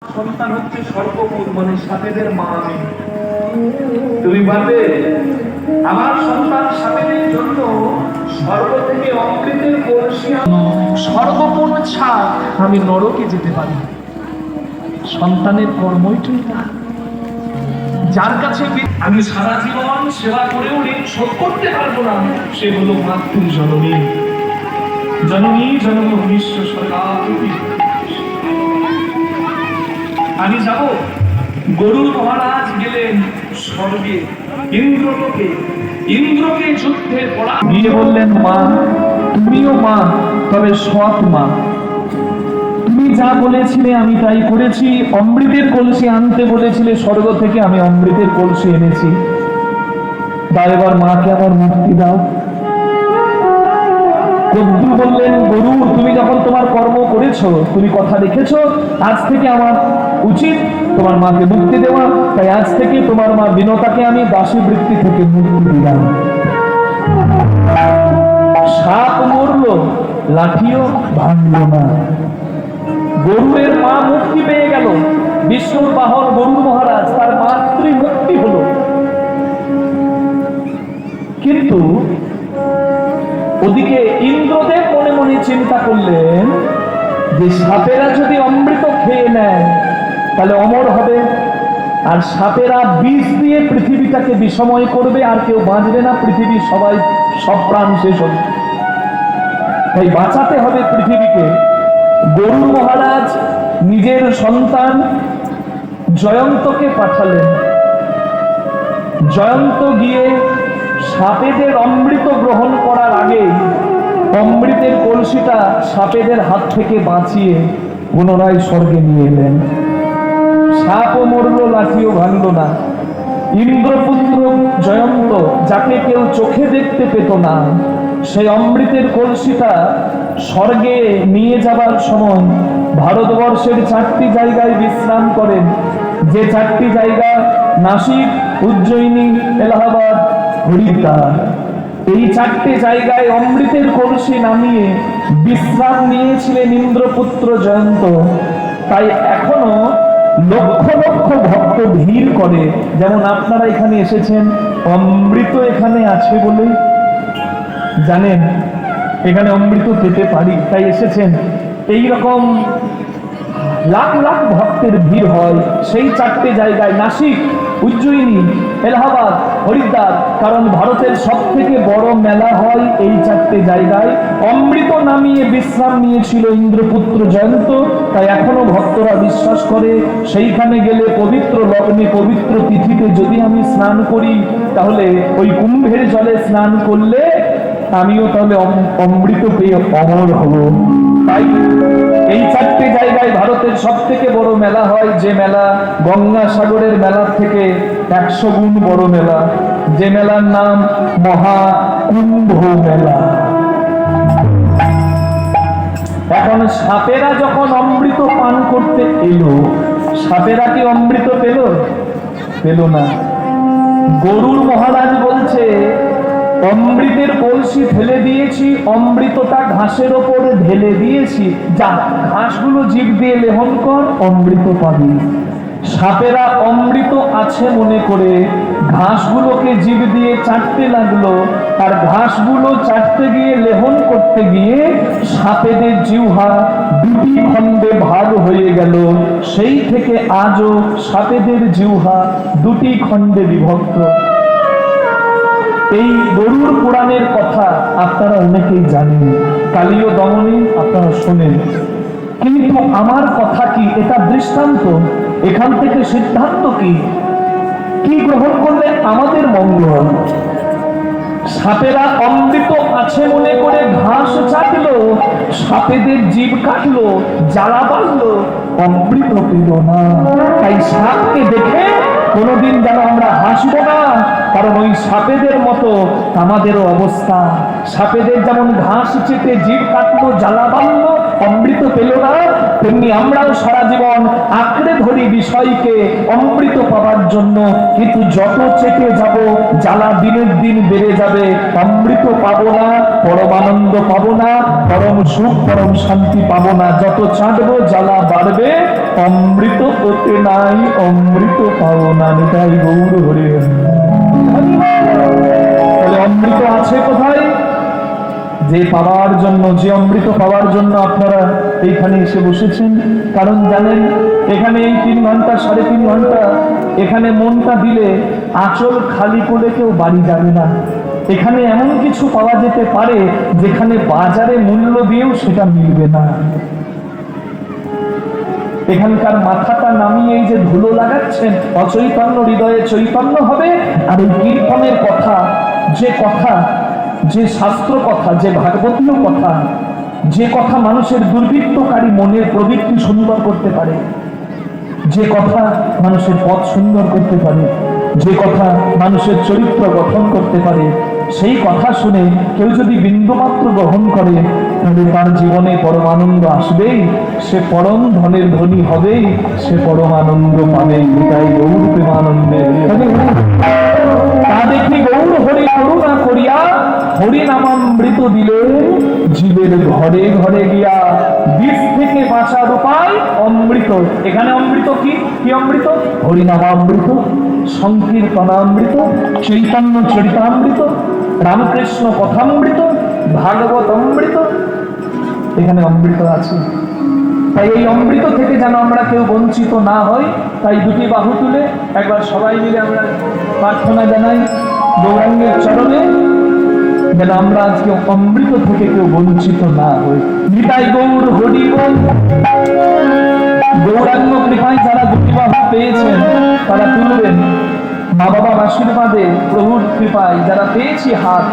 সন্তান হচ্ছে সর্বপুর, মানে সাপেদের মা। আমি তুমি পারবে আমার সন্তান সাপেদের জন্য স্বর্গ থেকে অমৃতের কলসি সর্বপূর্ণ ছাপ আমি নরকে যেতে পারি। সন্তানের কর্মইটাই না, যার কাছে আমি সারা জীবন সেবা করেও ঋণ শোধ করতে পারবো না, সে হলো মাতৃ জননী। জননী জনম বিশ্ব সরকার। আমি যাব। গরুর মহারাজ গেলেন স্বর্গে, ইন্দ্রলোকে। ইন্দ্রকে যুদ্ধের পড়া গিয়ে বললেন, মা তুমিও মা, তবে সৎ মা। তুমি যা বলেছিলে আমি তাই করেছি। অমৃতের কলসি আনতে বলেছিলে স্বর্গ থেকে, আমি অমৃতের কলসি এনেছি। তাই এবার মাকে আমার মুক্তি দাও। কদ্দু বললেন, গরু তুমি যখন তোমার কর্ম করেছো, তুমি কথা রেখেছো, আজ থেকে আমার উচিত তোমার মাকে মুক্তি দেওয়া। তাই আজ থেকে তোমার মা বিনতাকে আমি দাসী বৃত্তি থেকে মুক্তি দিলাম। সাপ মরলো, লাঠিও ভাঙলো না। গরুরের মা মুক্তি পেয়ে গেল। বিষ্ণুর বাহন গরুর মহারাজ, তার মাতৃ মুক্তি হলো। কিন্তু ওদিকে ইন্দ্রদেব মনে মনে চিন্তা করলেন যে সাপেরা যদি অমৃত খেয়ে নেয় তাহলে অমর হবে, আর সাপেরা বিষ দিয়ে পৃথিবীটাকে বিষময় করবে, আর কেউ বাঁচবে না, পৃথিবীর সব প্রাণ শেষ হবে। তাই বাঁচাতে হবে পৃথিবীকে। গরুর মহারাজ নিজের সন্তান জয়ন্তকে পাঠালেন। জয়ন্ত গিয়ে সাপেদের অমৃত গ্রহণ করার আগে অমৃতের কলসিটা সাপেদের হাত থেকে বাঁচিয়ে পুনরায় স্বর্গে নিয়ে এলেন। সাপও মরল, লাঠিও ভাঙল না। ইন্দ্রপুত্র জয়ন্ত, যাকে কেউ চোখে দেখতে পেত না, সেই অমৃতের কলসিটা স্বর্গে নিয়ে যাবার সময় ভারতবর্ষের 4টি জায়গায় বিশ্রাম করেন। যে 4টি জায়গা নাসিক, উজ্জয়িনী, এলাহাবাদ, হরিদ্বার। এই 4টে জায়গায় অমৃতের কলসি নামিয়ে বিশ্রাম নিয়েছিলেন ইন্দ্রপুত্র জয়ন্ত। তাই এখনো লক্ষ লক্ষ ভক্ত ভিড় করে। যেমন আপনারা এখানে এসেছেন, অমৃত এখানে আছে বলে জানেন, এখানে অমৃত পেতে পারি তাই এসেছেন। এই রকম লাখ লাখ ভক্তের ভিড় হয় সেই 4টে জায়গায়, নাসিক, উজ্জয়িনী, এলাহাবাদ, হরিদ্বার। কারণ ভারতের সব থেকে বড় মেলা হয় এই 4টে জায়গায়। অমৃত নামিয়ে বিশ্রাম নিয়েছিল ইন্দ্রপুত্র জয়ন্ত। তাই এখনো ভক্তরা বিশ্বাস করে সেইখানে গেলে পবিত্র লগ্নে, পবিত্র তিথিতে যদি আমি স্নান করি, তাহলে ওই কুম্ভের জলে স্নান করলে আমিও তাহলে অমৃত পেয়ে অমর হব। তাই এই 4টে জায়গায় ভারতের সব থেকে বড় মেলা হয়, যে মেলা গঙ্গাসাগরের মেলার থেকে 100 গুণ বড় মেলা, যে মেলার নাম মহাকুম্ভ মেলা। এখন সাপেরা যখন অমৃত পান করতে এলো, সাপেরা কি অমৃত পেল? পেল না। গরুর মহারাজ বলছে, অমৃতের কলসি ফেলে দিয়েছি, অমৃতটা ঘাসের ওপরে ঢেলে দিয়েছি, যা ঘাসগুলো জিভ দিয়ে লেহন কর, অমৃত পাবি। সাপেরা অমৃত আছে মনে করে ঘাসগুলোকে জিভ দিয়ে চাটতে লাগলো, আর ঘাসগুলো চাটতে গিয়ে, লেহন করতে গিয়ে সাপেদের জিহ্বা 2টি খণ্ডে ভাগ হয়ে গেল। সেই থেকে আজও সাপেদের জিহ্বা 2টি খণ্ডে বিভক্ত। এই গরুর পুরাণের কথা আপনারা অনেকেই জানেন, কালীয় দমনী আপনারা শোনেন। কিন্তু আমার কথা কি, এটা দৃষ্টান্ত। এখান থেকে সিদ্ধান্ত কি, কি গ্রহণ করলে আমাদের মঙ্গল? সাপেরা অমৃত আছে মনে করে ঘাস চাটলো, সাপেদের জীব কাটলো, জ্বালা বাঁধলো, অমৃত পেল না। তাই সাপকে দেখে কোনোদিন যেন আমরা হাসবো না, কারণ ওই সাপেদের মতো আমাদেরও অবস্থা। সাপেদের যেমন ঘাস চেটে জীব কাটলো, জ্বালা বাঁধলো, অমৃত পেল না, তেমনি আমরাও সারা জীবন আঁকড়ে ধরে করি বিষয়কে অমৃত পাওয়ার জন্য, কিন্তু যত চেপে যাব জ্বালা দিনের দিন বেড়ে যাবে, অমৃত পাবো না, পরমানন্দ পাবো না, পরম সুখ পরম শান্তি পাবো না। যত চাঁদবো জ্বালা বাড়বে, অমৃত হতে নাই, অমৃত পাবো না। নিতাই গৌর হরি। তাহলে অমৃত আছে কোথায়? যে পাওয়ার জন্য, যে অমৃত পাওয়ার জন্য আপনারা এইখানে এসে বসেছেন। কারণ জানেন, এখানে এই 3 ঘন্টা 3.5 ঘন্টা এখানে মনটা দিলে আঁচল খালি করে কেউ বাড়ি যাবে না। এখানে এমন কিছু পাওয়া যেতে পারে যেখানে বাজারে মূল্য দিয়েও সেটা মিলবে না। এখানকার মাথাটা নামিয়ে এই যে ধুলো লাগাচ্ছেন, অচৈতন্য হৃদয়ে চৈতন্য হবে। আর এই কীর্তনের কথা, যে শাস্ত্র কথা, যে ভাগবতীয় কথা, যে কথা মানুষের দুর্বৃত্তকারী মনের প্রবৃত্তি সুন্দর করতে পারে, যে কথা মানুষের পথ সুন্দর করতে পারে, যে কথা মানুষের চরিত্র গঠন করতে পারে, সেই কথা শুনে কেউ যদি বিন্দুমাত্র গ্রহণ করে, তাহলে তার জীবনে পরমানন্দ আসবেই, সে পরম ধনের ধনী হবেই, সে পরমানন্দ পাবেই। তাই গৌর প্রেমানন্দে তা দেখি গৌর হরি করুণা করিয়া হরি নামামৃত দিলে জীবের ঘরে ঘরে গিয়া, বিষ থেকে বাঁচার উপায় অমৃত। এখানে অমৃত কি কি অমৃত? হরিনামামৃত, সংকীর্তনামৃত, চৈতন্য চরিতামৃত, রামকৃষ্ণ কথামৃত, ভাগবত অমৃত, এখানে অমৃত আছে। তাই এই অমৃত থেকে যেন আমরা কেউ বঞ্চিত না হই, তাই দুটি বাহু তুলে একবার সবাই মিলে আমরা প্রার্থনা জানাই গৌরাঙ্গের চরণে, যেন আমরা আজকে অমৃত থেকে কেউ বঞ্চিত না হই। নিতাই গৌর হরি বল। গৌরাঙ্গ কৃপায় যারা দুটি বাহু পেয়েছেন তারা তুলবেন। মা বাবার আশীর্বাদে, প্রভুর কৃপায় যারা পেয়েছি হাত,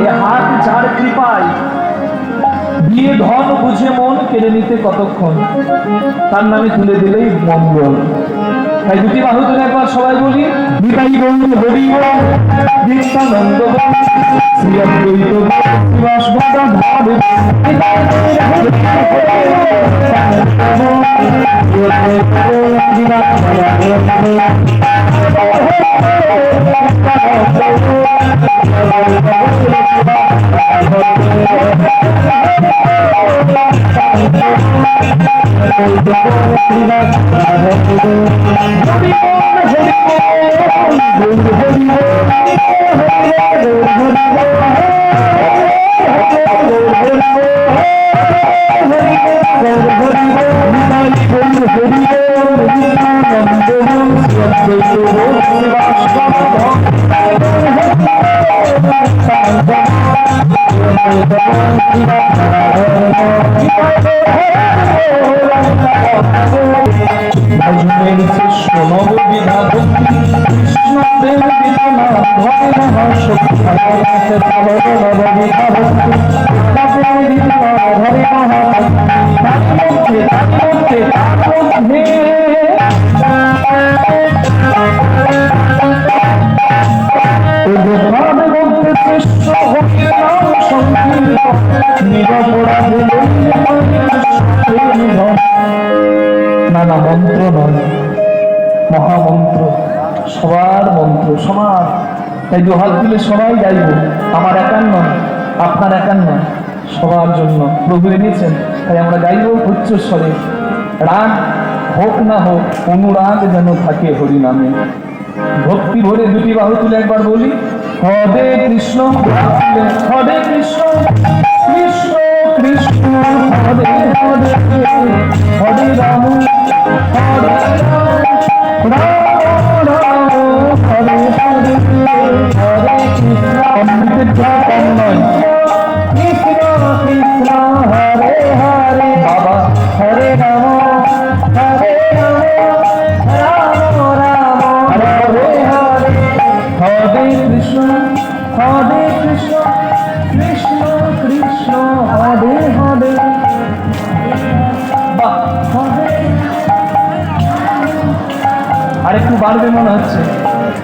এ হাত যার কৃপায় দিয়ে ধন বুঝে মন কেড়ে নিতে কতক্ষণ, তার নামে তুলে দিলেই মঙ্গল। তাই দুটি বাহু তুলে একবার সবাই বলি, নিতাই গৌর হরি বল, নিত্যানন্দ বল, শ্রী অদ্বৈত শ্রীবাস গদাধর। নানা মন্ত্র নয়, মহামন্ত্র, সবার মন্ত্র সবার। তাই দুহাত দিলে সবাই গাইব, আমার একার নয়, আপনার একার নয়, সবার জন্য প্রভু এনেছেন। তাই আমরা গাইব উচ্চস্বরে। রাগ হোক না হোক, অনুরাগ যেন থাকে হরি নামে। ভক্তি ভরে দুটি বাহু তুলে একবার বলি, হরে কৃষ্ণ হরে কৃষ্ণ কৃষ্ণ কৃষ্ণ হরে হরে, হরে রাম হরে রাম, রাম রাম হরে হরে, হরে কৃষ্ণ। অমৃতের জন্য কম নয়, কৃষ্ণ কৃষ্ণ হরে হরে, বাবা হরে রাম হরে রাম, রাম রাম হরে হরে, হরে কৃষ্ণ কৃষ্ণ কৃষ্ণ হরে হরে। আর একটু বাড়বে মনে হচ্ছে,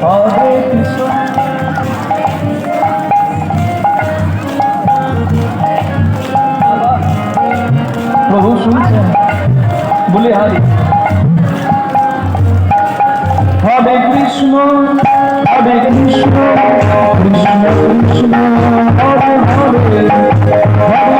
হরে কৃষ্ণ। প্রভু শুনছেন? বলে হারি কৃষ্ণ কৃষ্ণ কৃষ্ণ হরে হরে হরে